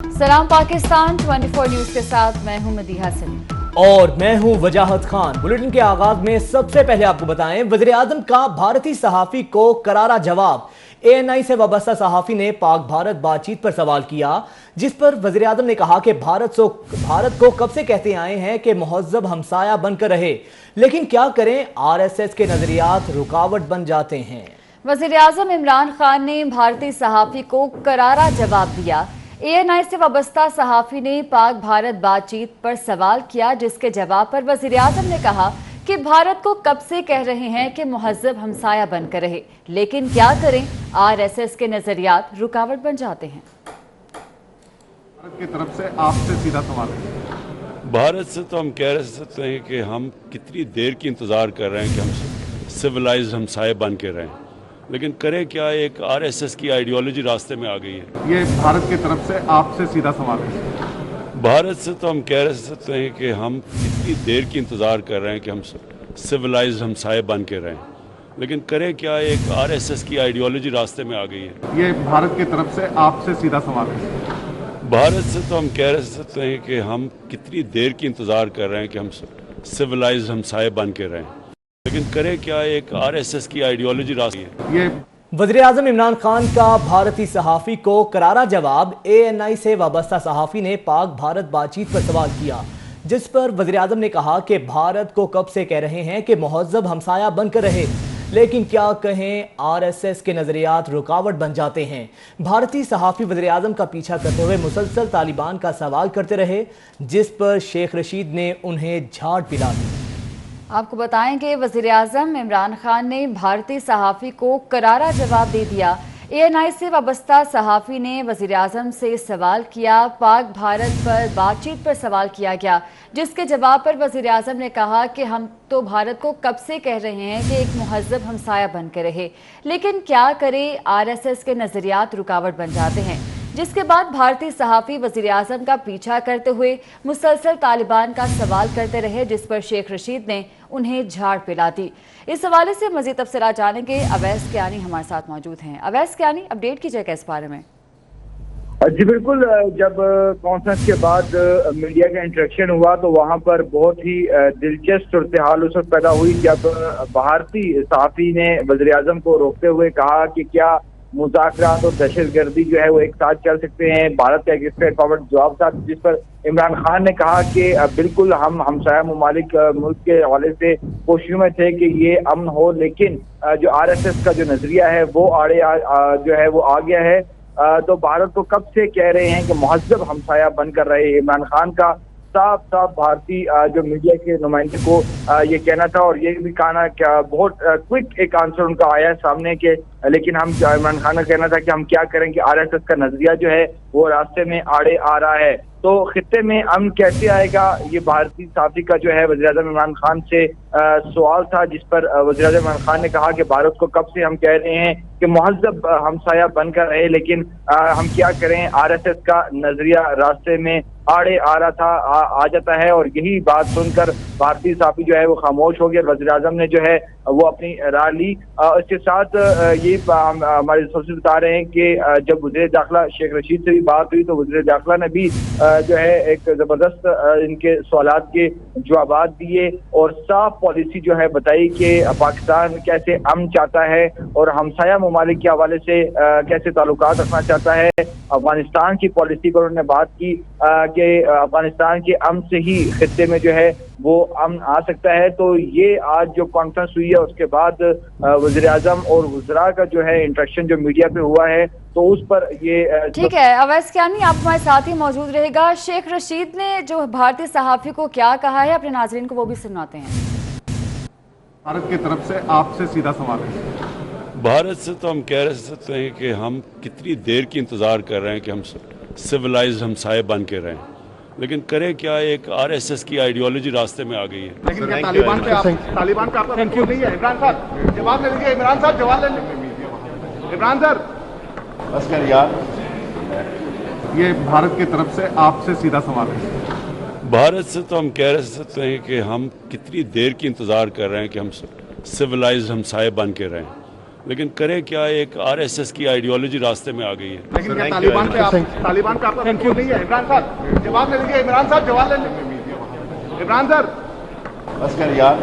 सलाम पाकिस्तान 24 न्यूज के साथ मैं हूं मदीहा सलीम और मैं हूं वजाहत खान। बुलेटिन के आगाज में सबसे पहले आपको बताएं, वज़ीर आज़म का भारतीय सहाफी को करारा जवाब। ANI से वाबस्ता सहाफी ने पाक भारत बातचीत पर सवाल किया, जिस पर वज़ीर आज़म ने कहा कि भारत को कब से कहते आए हैं कि मुहज़्ज़ब हमसाया बनकर रहे, लेकिन क्या करें, RSS के नजरियात रुकावट बन जाते हैं। वज़ीर आज़म इमरान खान ने भारतीय सहाफी को करारा जवाब दिया। ANI से वाबस्ता सहाफी ने पाक भारत बातचीत पर सवाल किया, जिसके जवाब पर वज़ीर आज़म ने कहा कि भारत को कब से कह रहे हैं कि मुहज़्ज़ब हमसाया बनकर रहे, लेकिन क्या करें, RSS के नजरियात रुकावट बन जाते हैं। भारत की तरफ से आपसे सीधा सवाल है। भारत से तो हम कह सकते हैं कि हम कितनी देर की इंतज़ार कर रहे हैं कि हम सिविलाइज्ड हमसाए बन के रहें, लेकिन करें क्या, एक RSS की आइडियोलॉजी रास्ते में आ गई है। ये भारत की तरफ से आपसे सीधा सवाल है। भारत से तो हम कह सकते हैं कि हम कितनी देर की इंतज़ार कर रहे हैं कि हम सिविलाइज्ड हमसाए बन के रहें, लेकिन करें क्या, एक RSS की आइडियोलॉजी रास्ते में आ गई है। ये भारत की तरफ से आपसे सीधा सवाल है। भारत से तो हम कह सकते हैं कि हम कितनी देर की इंतज़ार कर रहे हैं कि हम सिविलाइज्ड हमसाए बन के रहें, लेकिन करें क्या, एक RSS की आइडियोलॉजी रास्ते है। ये वज़ीर आज़म इमरान खान का भारतीय सहाफी को करारा जवाब। ANI से वाबस्ता सहाफी ने पाक भारत बातचीत पर सवाल किया, जिस पर वज़ीर आज़म ने कहा कि भारत को कब से कह रहे हैं कि मुहज़्ज़ब हमसाया बनकर रहे, लेकिन क्या कहें, RSS के नजरियात रुकावट बन जाते हैं। भारतीय सहाफ़ी वज़ीर आज़म का पीछा करते हुए मुसलसल तालिबान का सवाल करते रहे, जिस पर शेख रशीद ने उन्हें झाड़ पिला दी। आपको बताएं कि वज़ीर आज़म इमरान खान ने भारतीय सहाफ़ी को करारा जवाब दे दिया। ANI से वाबस्ता सहाफ़ी ने वज़ीर आज़म से सवाल किया, पाक भारत पर बातचीत पर सवाल किया गया, जिसके जवाब पर वज़ीर आज़म ने कहा कि हम तो भारत को कब से कह रहे हैं कि एक मुहज़्ज़ब हमसाया बन के रहे, लेकिन क्या करें, RSS के नज़रियात रुकावट बन जाते हैं। जिसके बाद भारतीय सहाफ़ी वज़ीर आज़म का पीछा करते हुए मुसलसल तालिबान का सवाल करते रहे, जिस पर शेख रशीद ने उन्हें झाड़ पिला दी। इस हवाले से मज़ीद तफसीलात जानेंगे। अवैस कियानी हमारे साथ मौजूद हैं। अवैस कियानी, अपडेट कीजिएगा इस बारे में। जी बिल्कुल, जब कॉन्फ्रेंस के बाद मीडिया का इंटरेक्शन हुआ तो वहां पर बहुत ही दिलचस्प सूरत हाल उस वक्त पैदा हुई, जब भारतीय सहाफ़ी ने वज़ीर आज़म को रोकते हुए कहा कि क्या मुज़ाकरात और दहशतगर्दी जो है वो एक साथ चल सकते हैं। भारत का एक स्ट्रेट फॉरवर्ड जवाब था, जिस पर इमरान खान ने कहा कि बिल्कुल हम हमसाया ममालिक मुल्क के हवाले से कोशिशों में थे कि ये अमन हो, लेकिन जो RSS का जो नजरिया है वो जो है वो आ गया है। तो भारत को कब से कह रहे हैं कि मुहज़्ज़ब हमसाया बनकर रहे। इमरान खान का साफ साफ भारतीय जो मीडिया के नुमाइंदे को ये कहना था, और ये भी कहना क्या बहुत क्विक एक आंसर उनका आया सामने के, लेकिन हम इमरान खान का कहना था कि हम क्या करें कि RSS का नजरिया जो है वो रास्ते में आड़े आ रहा है। तो खित्ते में अमन कैसे आएगा, ये भारतीय सहाफ़ी का जो है वज़ीर आज़म इमरान खान से सवाल था, जिस पर वज़ीर आज़म इमरान खान ने कहा कि भारत को कब से हम कह रहे हैं कि मुहज़्ज़ब हमसाया बनकर रहे, लेकिन हम क्या करें, RSS का नजरिया रास्ते में आड़े आ रहा था, आ जाता है। और यही बात सुनकर भारतीय सहाफ़ी जो है वो खामोश हो गया। वज़ीर आज़म ने जो है वो अपनी राय ली। इसके साथ ये हमारे सोर्सेज बता रहे हैं कि जब वज़ीर दाखिला शेख रशीद से भी बात हुई तो वज़ीर दाखिला ने भी जो है एक जबरदस्त इनके सवालात के जवाब दिए और साफ पॉलिसी जो है बताई कि पाकिस्तान कैसे अमन चाहता है और हमसाया ममालिक के हवाले से कैसे ताल्लुकात रखना चाहता है। अफगानिस्तान की पॉलिसी पर उन्होंने बात की कि अफगानिस्तान के अमन से ही खित्ते में जो है वो अमन आ सकता है। तो ये आज जो कॉन्फ्रेंस हुई है उसके बाद वज़ीर आज़म और वज़रा का जो है इंटरेक्शन जो मीडिया पे हुआ है, तो उस पर ये ठीक है। अवैस कियानी, आप हमारे साथ ही मौजूद रहेगा। शेख रशीद ने जो भारतीय सहाफ़ी को क्या कहा है, अपने नाज़रीन को वो भी सुनाते हैं। भारत की तरफ से आपसे सीधा सवाल है। भारत से तो हम कह सकते हैं कि हम कितनी देर की इंतज़ार कर रहे हैं कि हम सिविलाइज्ड हमसाए बन के रहें, लेकिन करें क्या, एक RSS की आइडियोलॉजी रास्ते में आ गई है। लेकिन क्या तालिबान पे आपका कंट्रोल नहीं है? इमरान साहब जवाब ले लीजिए। इमरान साहब जवाब ले लीजिए। इमरान सर बस कर यार। ये भारत की तरफ से आपसे सीधा सवाल है। भारत से तो हम कह सकते हैं कि हम कितनी देर की इंतज़ार कर रहे हैं कि हम सिविलाइज्ड हमसाए बन के रहें, लेकिन करें क्या, एक आरएसएस की आइडियोलॉजी रास्ते में आ गई है। लेकिन क्या तालिबान पे आपका कंट्रोल नहीं है? इमरान साहब जवाब ले लीजिए, इमरान साहब जवाब ले लीजिए। इमरान सर बस कर यार।